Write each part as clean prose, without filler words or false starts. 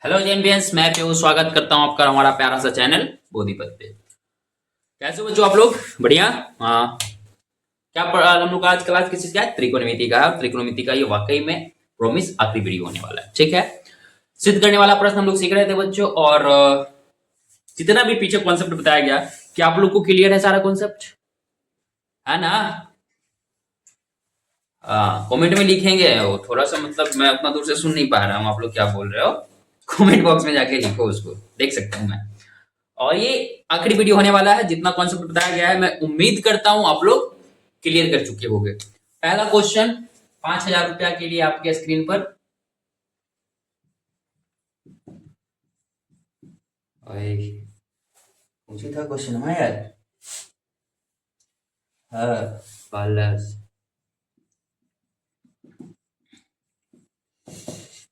Hello champions, मैं पीयूष स्वागत करता हूं आपका हमारा प्यारा सा चैनल बोधीपत पे। कैसे हो बच्चों आप लोग? बढ़िया। हाँ, क्या पढ़ा हम लोग आज क्लास किस चीज का है? त्रिकोणमिति का है। त्रिकोणमिति का ये वाकई में प्रॉमिस आखिरी वीडियो होने वाला है। ठीक है, सिद्ध करने वाला प्रश्न हम लोग सीख रहे थे बच्चों। और जितना भी पीछे कॉन्सेप्ट बताया गया, क्या आप लोग को क्लियर है सारा कॉन्सेप्ट? है ना? कमेंट में लिखेंगे। वो थोड़ा सा मतलब मैं उतना दूर से सुन नहीं पा रहा हूँ आप लोग क्या बोल रहे हो। कमेंट बॉक्स में जाके लिखो, उसको देख सकता हूँ मैं। और ये आखिरी वीडियो होने वाला है। जितना कॉन्सेप्ट बताया गया है मैं उम्मीद करता हूं आप लोग क्लियर कर चुके होंगे। पहला क्वेश्चन 5,000 रुपया के लिए आपके स्क्रीन पर। पूछी था क्वेश्चन है यार। हाँ, प्लस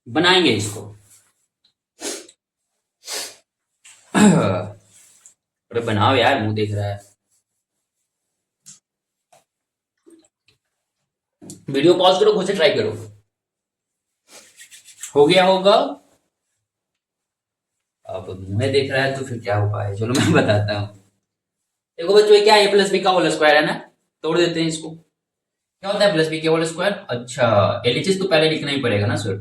बनाएंगे इसको। अरे बनाओ यार, मुंह देख रहा है। वीडियो पॉज करो, खुद से ट्राई करो। हो गया होगा। अब मुंह देख रहा है तो फिर क्या उपाय है? चलो मैं बताता हूँ। देखो बच्चों, ये क्या है? प्लस बी का होल स्क्वायर है ना। तोड़ देते हैं इसको। क्या होता है प्लस बी के होल स्क्वायर? अच्छा, एलएचएस तो पहले लिखना ही पड़ेगा ना sir.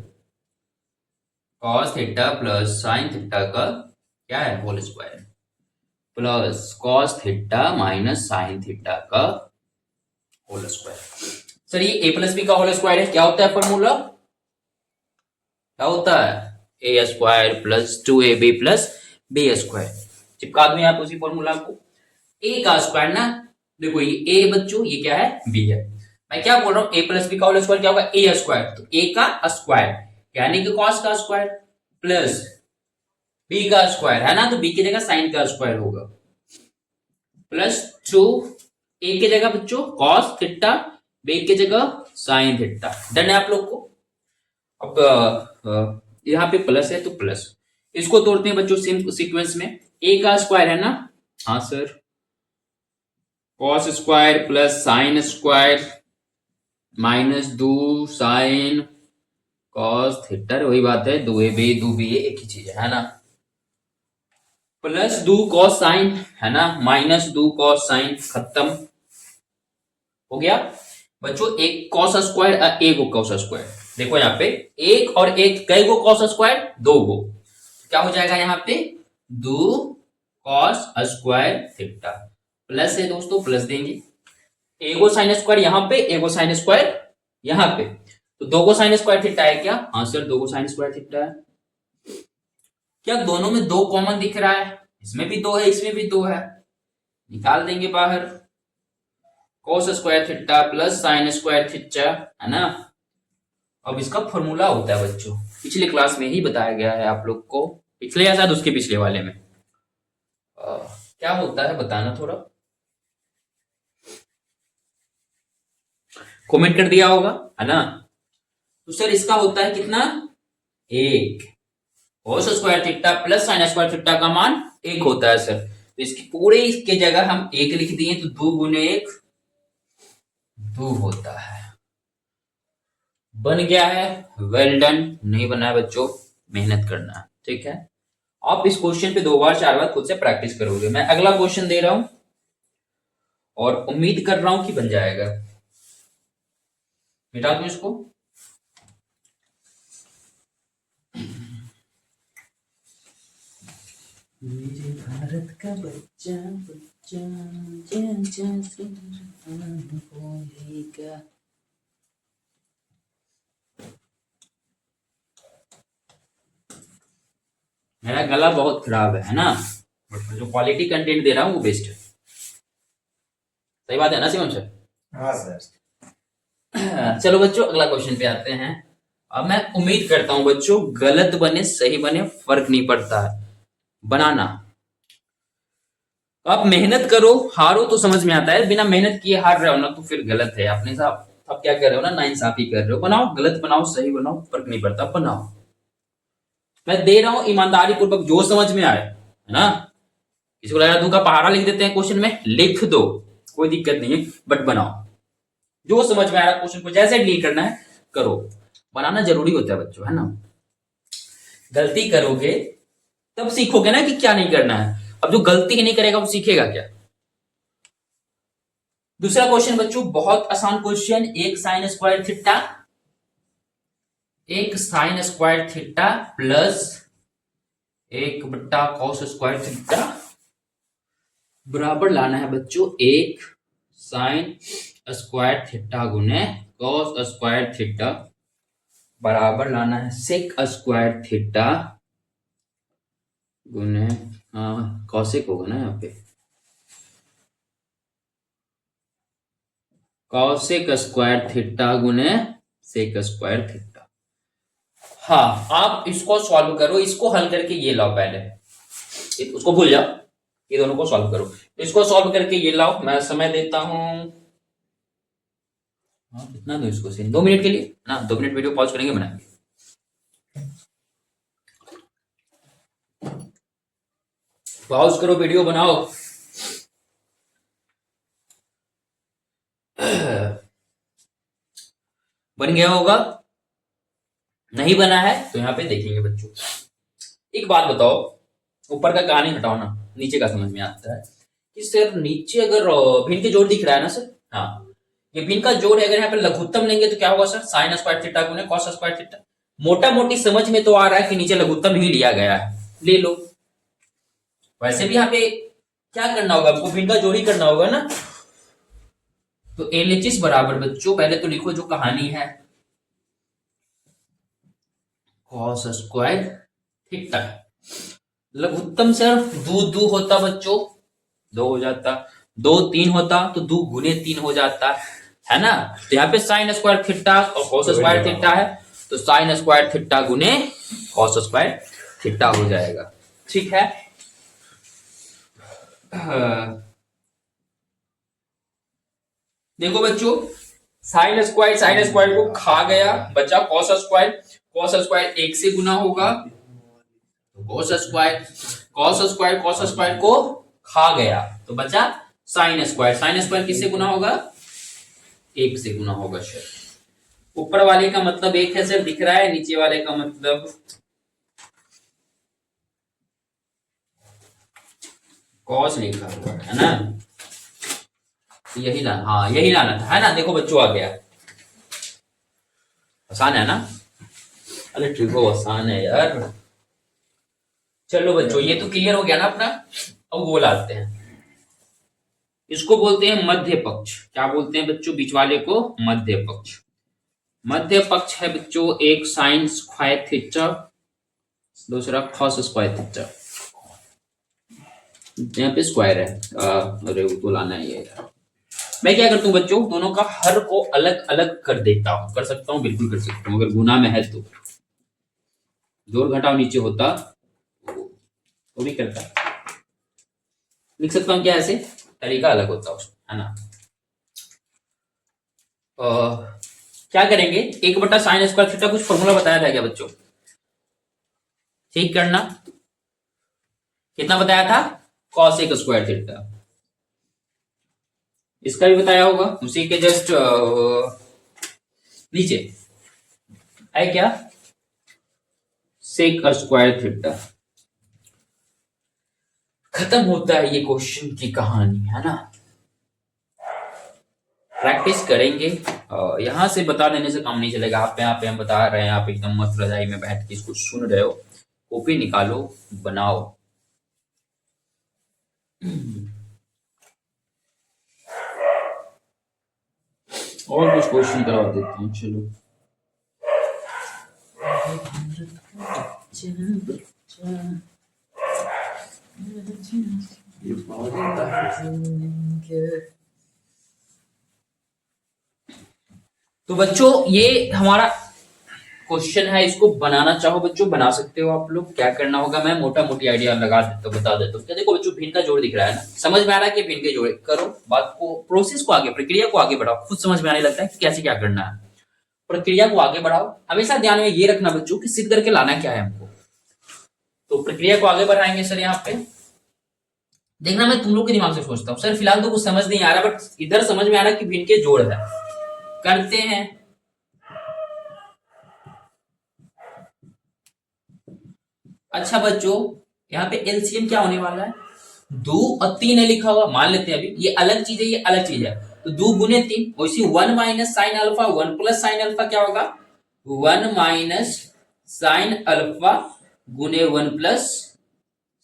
Cos theta plus sine theta का क्या है? Whole square plus cos theta minus sine theta का होल स्क्वायर। सर ये ए प्लस बी का होल स्क्वायर है। क्या होता है फॉर्मूला? क्या होता है? A square plus 2ab plus b square. चिपका दूं आप उसी फॉर्मूला को। ए का स्क्वायर ना, देखो ये ए बच्चों, ये क्या है? बी है। मैं क्या बोल रहा हूँ? ए प्लस बी का होल स्क्वायर क्या होगा? ए स्क्वायर। तो ए का स्क्वायर यानी कि कॉस का स्क्वायर प्लस बी का स्क्वायर है ना, तो बी की जगह साइन का स्क्वायर होगा प्लस 2 ए की जगह बच्चों कॉस थीटा, बी की जगह साइन थीटा। डन है आप लोग को? अब यहाँ पे प्लस है तो प्लस, इसको तोड़ते हैं बच्चों सेम सीक्वेंस में। ए का स्क्वायर है ना, हाँ sir, cos square plus sine square minus 2 sine cos theta. वही बात है, 2ab 2ba एक ही चीज है ना। प्लस 2 कॉस साइन है ना, माइनस 2 कॉस साइन। खत्म हो गया बच्चों। एक कॉस स्क्वायर एक कॉस स्क्वायर। देखो यहाँ पे एक और एक कई गो कॉस स्क्वायर? 2 गो। क्या हो जाएगा यहाँ पे? 2 कॉस स्क्वायर थीटा। प्लस है दोस्तों, प्लस देंगे। एगो साइन स्क्वायर यहाँ पे, एगो साइन स्क्वायर यहाँ पे, तो 2 गो साइन स्क्वायर थीटा है क्या? हाँ सर, 2 गो साइन स्क्वायर थीटा है। क्या दोनों में 2 कॉमन दिख रहा है? इसमें भी 2 है, इसमें भी 2 है। निकाल देंगे बाहर। cos square theta plus sine square theta है ना। अब इसका फॉर्मूला होता है बच्चों, पिछले क्लास में ही बताया गया है आप लोग को, पिछले या शायद उसके पिछले वाले में। क्या होता है बताना थोड़ा। कमेंट कर दिया होगा है ना। तो सर इसका होता है कितना? 1। cos square theta plus sine square theta का मान 1 होता है सर। तो इसकी पूरे इसके जगह हम 1 लिख दिए, तो 2 गुने 1 2 होता है। बन गया है। Well done. नहीं बना है बच्चों, मेहनत करना है। ठीक है, आप इस क्वेश्चन पे 2 बार 4 बार खुद से प्रैक्टिस करोगे। मैं अगला क्वेश्चन दे रहा हूं और उम्मीद कर रहा हूं कि बन जाएगा। मिटा दूं इसको। मेरे भारत का बच्चा बच्चा जैसे बोलेगा। मेरा गला बहुत खराब है ना, बट जो क्वालिटी कंटेंट दे रहा हूँ वो बेस्ट है। सही बात है ना शिवम सर? हाँ सर। चलो बच्चों, अगला क्वेश्चन पे आते हैं। अब मैं उम्मीद करता हूं बच्चों, गलत बने सही बने फर्क नहीं पड़ता है, बनाना। आप मेहनत करो, हारो तो समझ में आता है। बिना मेहनत किए हार रहे हो ना तो फिर गलत है अपने साथ। आप क्या कर रहे हो ना, नाइंसाफी कर रहे हो। बनाओ, गलत बनाओ सही बनाओ, फर्क नहीं पड़ता, बनाओ। मैं दे रहा हूं ईमानदारी पूर्वक, जो समझ में आए है ना। किसी को लगा दूंगा पहाड़ा लिख देते हैं क्वेश्चन में, लिख दो, कोई दिक्कत नहीं है, बट बनाओ। जो समझ में आ रहा है क्वेश्चन को जैसे डील करना है करो। बनाना जरूरी होता है बच्चों, है ना। गलती करोगे तब सीखोगे ना कि क्या नहीं करना है। अब जो गलती ही नहीं करेगा वो सीखेगा क्या। दूसरा क्वेश्चन बच्चों बहुत आसान क्वेश्चन, एक sine square theta plus 1/cos square theta बराबर लाना है बच्चों एक साइन स्क्वायर थीटा गुने कॉस स्क्वायर थीटा बराबर लाना है सेक स्क्वायर थीटा गुने कॉसेक होगा ना यहाँ पे कॉसेक स्क्वायर थीटा गुने सेक स्क्वायर थीटा। हाँ आप इसको सॉल्व करो, इसको हल करके ये लाओ, पहले उसको भूल जाओ, ये दोनों को सॉल्व करो। तो इसको सॉल्व करके ये लाओ, मैं समय देता हूं। हाँ कितना दो इसको, 2 मिनट के लिए ना, 2 मिनट वीडियो पॉज करेंगे बनाएंगे। पॉज करो वीडियो बनाओ। बन गया होगा, नहीं बना है तो यहाँ पे देखेंगे बच्चों। एक बात बताओ, ऊपर का कहानी हटाओ ना, नीचे का समझ में आता है कि सर नीचे अगर भिन्न के जोड़ दिख रहा है ना सर, हाँ ये भिन्न का जोड़ है, अगर यहाँ पे लघुत्तम लेंगे तो क्या होगा सर, साइन स्क्वायर थीटा गुने कॉस स्क्वायर थीटा। मोटा मोटी समझ में तो आ रहा है कि नीचे लघुत्तम ही लिया गया है, ले लो। वैसे भी यहाँ पे क्या करना होगा, हमको भिन्न का जोड़ ही करना होगा ना। तो एलएचएस बराबर बच्चों, पहले तो लिखो जो कहानी है, कॉस स्क्वायर थीटा। लघुत्तम सर दो दो होता बच्चों, 2 हो जाता, 2 3 होता तो 2 गुने 3 हो जाता है ना। तो यहाँ पे साइन स्क्वायर थीटा और कॉस स्क्वायर थीटा है, तो साइन स्क्वायर थीटा गुने कॉस स्क्वायर थीटा हो जाएगा, ठीक है। देखो बच्चों, साइन स्क्वायर को खा गया, बचा कॉस स्क्वायर 1 से गुना होगा, कॉस स्क्वायर को खा गया तो बचा साइन स्क्वायर किससे गुना होगा, 1 से गुना होगा सर। ऊपर वाले का मतलब 1 है सर, दिख रहा है, नीचे वाले का मतलब कॉस लिखा हुआ है ना, यही लाना, हाँ यही लाना था, है ना। देखो बच्चों आ गया, आसान है ना, अरे ठीक हो, आसान है यार। चलो बच्चों ये तो क्लियर हो गया ना अपना। अब वो लाते हैं, इसको बोलते हैं मध्य पक्ष। क्या बोलते हैं बच्चों बीच वाले को, मध्य पक्ष। मध्य पक्ष है बच्चों एक साइन स्क्वायर थीटा, दूसरा कॉस स्क्वायर थीटा। यहाँ पे स्क्वायर है, अरे वो तो लाना ही है यार। मैं क्या करता हूँ बच्चों, दोनों का हर को अलग अलग कर देता हूँ, कर सकता हूँ, बिल्कुल कर सकता हूँ, अगर गुना में है तो। जोड़ घटाव नीचे होता वो भी करता, लिख सकता हूँ क्या, ऐसे तरीका अलग होता है उसमें, है ना। क्या करेंगे, 1/sin स्क्वायर थीटा, कुछ फॉर्मूला बताया था क्या बच्चों, ठीक करना। कितना बताया था, cos स्क्वायर थीटा। इसका भी बताया होगा, उसी के जस्ट नीचे है क्या, सेक स्क्वायर थीटा। खत्म होता है ये क्वेश्चन की कहानी, है ना। प्रैक्टिस करेंगे, यहां से बता देने से काम नहीं चलेगा। आप यहाँ पे हम बता रहे हैं, आप एकदम मस्त रजाई में बैठ के इसको सुन रहे हो, कॉपी निकालो, बनाओ। और कुछ क्वेश्चन करवा देता हूँ, चलो। तो बच्चों ये हमारा क्वेश्चन है, इसको बनाना चाहो बच्चों बना सकते हो आप लोग। क्या करना होगा, मैं मोटा मोटी आइडिया लगा देता हूँ, बता देता हूँ। क्या देखो बच्चों, भिन्न का जोड़ दिख रहा है ना, समझ में आ रहा है कि भिन्न के जोड़ करो, बात को, प्रोसेस को आगे, प्रक्रिया को आगे बढ़ाओ, खुद समझ में आने लगता है कि कैसे क्या करना है। प्रक्रिया को आगे बढ़ाओ, हमेशा ध्यान में ये रखना बच्चों कि सिद्ध करके लाना क्या है हमको। तो प्रक्रिया को आगे बढ़ाएंगे सर। यहाँ पे देखना, मैं तुम लोग के दिमाग से सोचता हूँ, सर फिलहाल तो कुछ समझ नहीं आ रहा, बट इधर समझ में आ रहा है कि भिन्न के जोड़ है, करते हैं। अच्छा बच्चों, यहाँ पे एलसीएम क्या होने वाला है? 2 और 3 है लिखा हुआ, मान लेते हैं अभी, ये अलग चीज है, ये अलग चीज है। तो 2 गुने 3, वैसे 1 minus sine alpha 1 plus sine alpha क्या होगा? 1 माइनस साइन अल्फा गुने 1 plus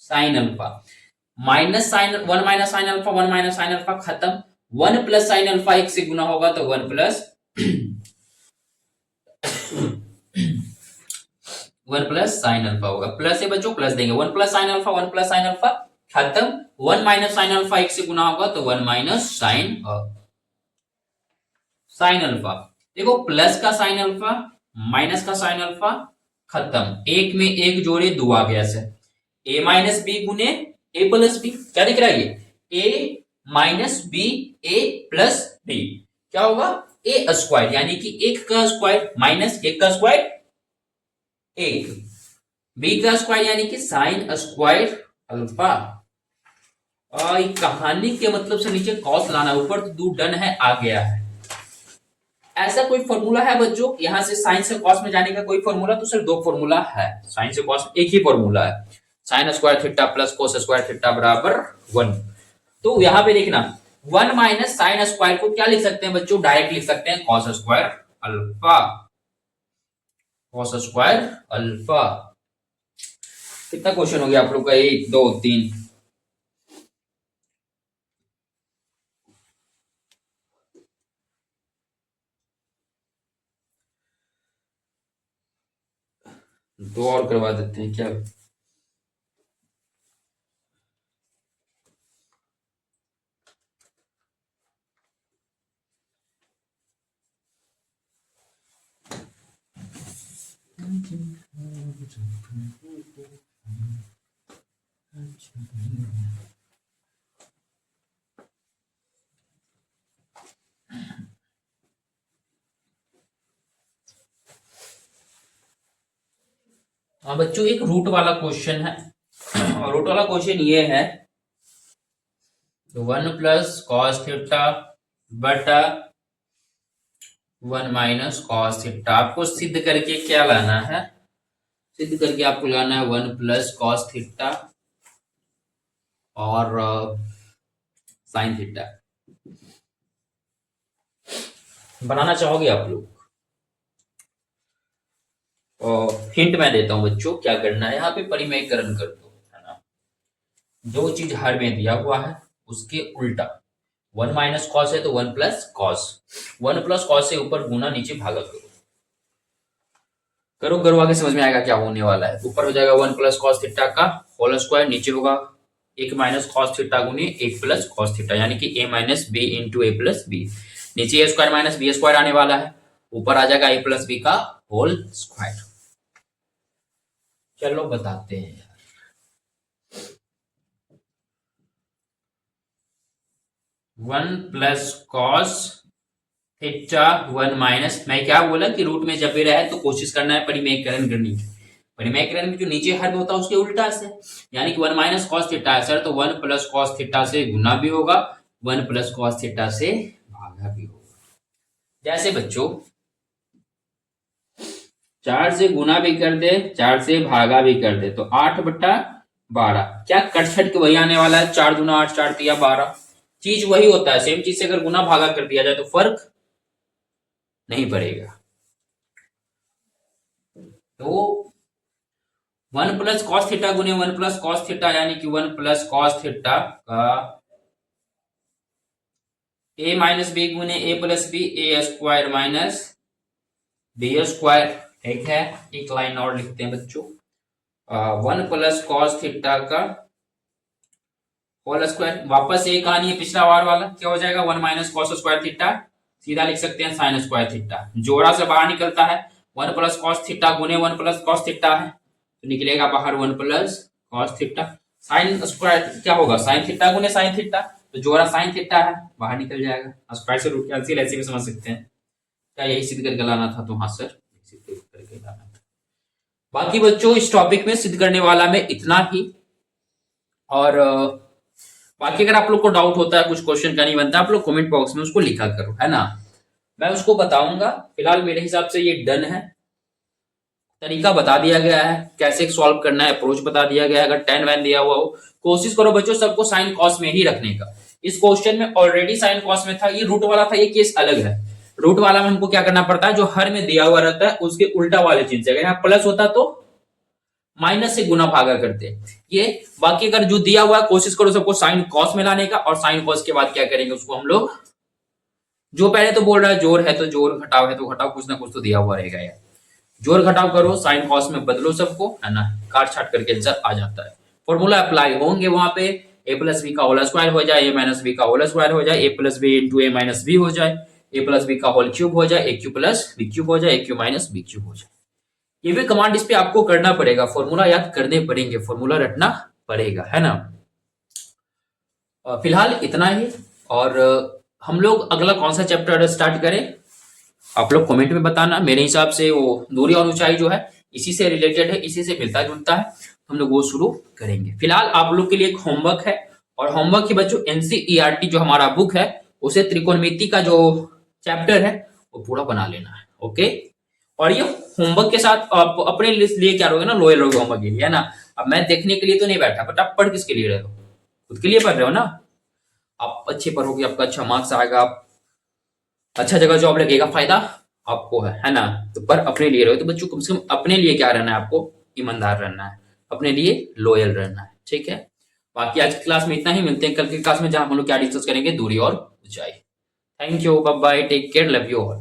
sine alpha. Minus sine 1 minus sine alpha 1 minus sine alpha खत्म। 1 प्लस साइन अल्फा 1 से गुना होगा तो 1 प्लस 1 प्लस साइन अल्फा होगा। प्लस है बच्चों, प्लस देंगे। 1 plus sine alpha 1 plus sine alpha खत्म। 1 माइनस साइन अल्फा 1 से गुना होगा तो 1 माइनस साइन अल्फा। देखो प्लस का साइन अल्फा माइनस का साइन अल्फा खत्म। एक में एक जोड़े 2 आ गया सर। ए माइनस बी गुने ए प्लस बी, क्या दिख रहा है ये? ए माइनस बी ए प्लस बी क्या होगा? ए स्क्वायर, यानी कि 1 का स्क्वायर माइनस 1 का स्क्वायर 1, बी का स्क्वायर यानी कि साइन स्क्वायर अल्फा। कहानी के मतलब से नीचे कॉस लाना, ऊपर तो 2 डन है, आ गया है। ऐसा कोई फॉर्मूला है बच्चों? यहां से साइन से कॉस में जाने का कोई फॉर्मूला? तो सिर्फ 2 फॉर्मूला है। साइन से कॉस एक ही फॉर्मूला है, sine square theta plus cos square theta बराबर 1। तो यहां पे देखना 1 माइनस साइन स्क्वायर को क्या लिख सकते हैं बच्चों? डायरेक्ट लिख सकते हैं cos square alpha. Cos square alpha. कितना क्वेश्चन हो गया आप लोग का? 1 2 3। दो और करवा देते हैं क्या? हाँ बच्चों, एक रूट वाला क्वेश्चन है, और रूट वाला क्वेश्चन ये है 1 प्लस कॉस थीटा बटा 1 माइनस कॉस थीटा। आपको सिद्ध करके क्या लाना है? सिद्ध करके आपको लाना है 1 प्लस कॉस थीटा और साइन थीटा। बनाना चाहोगे आप लोग? हिंट मैं देता हूं बच्चों, क्या करना है यहाँ पे? परिमेयकरण कर दो, है ना। जो चीज हर में दिया हुआ है उसके उल्टा। 1 माइनस कॉस है तो 1 प्लस कॉस। 1 प्लस कॉस से ऊपर गुना, नीचे भागा करो। करो करो, आगे समझ में आएगा क्या होने वाला है। ऊपर हो जाएगा 1 प्लस कॉस थीटा का होल स्क्वायर, नीचे होगा 1 माइनस कॉस थीटा गुने 1 प्लस कॉस थीटा, यानी कि a minus b into a plus b. नीचे a square minus b square आने वाला है, ऊपर आ जाएगा a प्लस बी का होल स्क्वायर। चलो बताते हैं यार। 1 प्लस कॉस थीटा 1 माइनस, मैं क्या बोला कि रूट में जब भी रहे तो कोशिश करना है परिमेयकरण करने की। परिमेयकरण में जो नीचे हर में होता है उसके उल्टा से, यानी कि 1 माइनस कॉस थीटा है सर, तो 1 प्लस कॉस थीटा से गुना भी होगा, 1 प्लस कॉस थीटा से भागा भी होगा। जैसे बच्चों 4 से गुना भी कर दे, 4 से भागा भी कर दे, तो 8 बटा 12 क्या कट छट के वही आने वाला है। 4 दूना 8, 4 तिया 12, चीज वही होता है। सेम चीज से अगर गुना भागा कर दिया जाए तो फर्क नहीं पड़ेगा। तो 1 प्लस कॉस थीटा गुने 1 प्लस कॉस थीटा, यानी कि 1 प्लस कॉस थीटा का a माइनस बी गुने a plus b, a square minus b square. ठीक है, एक लाइन और लिखते हैं बच्चों। 1 प्लस कॉस थीटा का होल स्क्वायर, वापस एक कहानी है पिछला वार वाला, क्या हो जाएगा? 1 माइनस कॉस स्क्वायर थीटा, सीधा लिख सकते हैं साइन स्क्वायर थीटा। जोड़ा से बाहर निकलता है, 1 प्लस कॉस थीटा गुने 1 प्लस कॉस थीटा है, तो निकलेगा बाहर 1 plus cos theta. Sine square क्या होगा? साइन थीटा गुने साइन थीटा, तो जोड़ा साइन थीटा है, बाहर निकल जाएगा। स्क्वायर से रूट कैंसिल, ऐसे भी समझ सकते हैं। क्या यही सिद्ध करके लाना था? तो हाँ सर, सिद्ध करके लाना था। बाकी बच्चों इस टॉपिक में सिद्ध करने वाला में इतना ही। और बाकी अगर आप लोग को डाउट होता है, कुछ क्वेश्चन का नहीं बनता, आप लोग कमेंट बॉक्स में उसको लिखा करो, है ना। मैं उसको बताऊंगा। फिलहाल मेरे हिसाब से ये डन है। तरीका बता दिया गया है, कैसे सॉल्व करना है अप्रोच बता दिया गया है। अगर टेन वैन दिया हुआ हो, कोशिश करो बच्चों सबको साइन कॉस में ही रखने का। इस क्वेश्चन में ऑलरेडी साइन कॉस में था, ये रूट वाला था, ये केस अलग है। रूट वाला में हमको क्या करना पड़ता है, जो हर में दिया हुआ रहता है उसके उल्टा वाले चिन्ह से, अगर यहाँ प्लस होता तो माइनस से गुना भागा करते ये। बाकी अगर जो दिया हुआ है कोशिश करो सबको साइन कॉस में लाने का, और साइन कॉस के बाद क्या करेंगे उसको हम लोग, जो पहले तो बोल रहा है जोड़ है तो जोड़, घटाव है तो घटाव, कुछ ना कुछ तो दिया हुआ रहेगा यार। जोड़ घटाव करो, साइन कॉस में बदलो सबको, है ना, काट छाट करके आंसर आ जाता है। फॉर्मूला अप्लाई होंगे वहां पे, ए प्लस बी का होल स्क्वायर हो जाए, ए माइनस बी का होल स्क्वायर हो जाए, ए प्लस बी इंटू ए माइनस बी हो जाए, ए प्लस बी का होल क्यूब हो जाए, ए क्यू प्लस बी क्यूब हो जाए, ए क्यू माइनस बी क्यूब हो जाए। ये भी कमांड इस पे आपको करना पड़ेगा, फॉर्मूला याद करने पड़ेंगे, फॉर्मूला रटना पड़ेगा, है ना। फिलहाल इतना ही, और हम लोग अगला कौन सा चैप्टर स्टार्ट करें आप लोग कमेंट में बताना। मेरे हिसाब से वो दूरी और ऊंचाई जो है इसी से रिलेटेड है, इसी से मिलता जुलता है, हम लोग वो शुरू करेंगे। फिलहाल आप लोग के लिए एक होमवर्क है, और होमवर्क की बच्चों एनसीईआरटी जो हमारा बुक है उसे त्रिकोणमिति का जो चैप्टर है वो पूरा बना लेना है, ओके। और ये होमवर्क के साथ आप अपने लिए क्या रहोगे ना, लोअर रहोगे होमवर्क के लिए, है ना। अब मैं देखने के लिए तो नहीं बैठा, बट आप पढ़ किसके लिए रहे हो, खुद के लिए पढ़ रहे हो ना। आप अच्छे पढ़ोगे, आपका अच्छा मार्क्स आएगा, आप अच्छा जगह जॉब लगेगा, फायदा आपको है ना। तो पर अपने लिए रहो, तो बच्चों कम से कम अपने लिए क्या रहना है, आपको ईमानदार रहना है, अपने लिए लॉयल रहना है, ठीक है। बाकी आज की क्लास में इतना ही, मिलते हैं कल की क्लास में जहां हम लोग क्या डिस्कस करेंगे, दूरी और ऊंचाई। Thank you, bye bye, take care, love you all.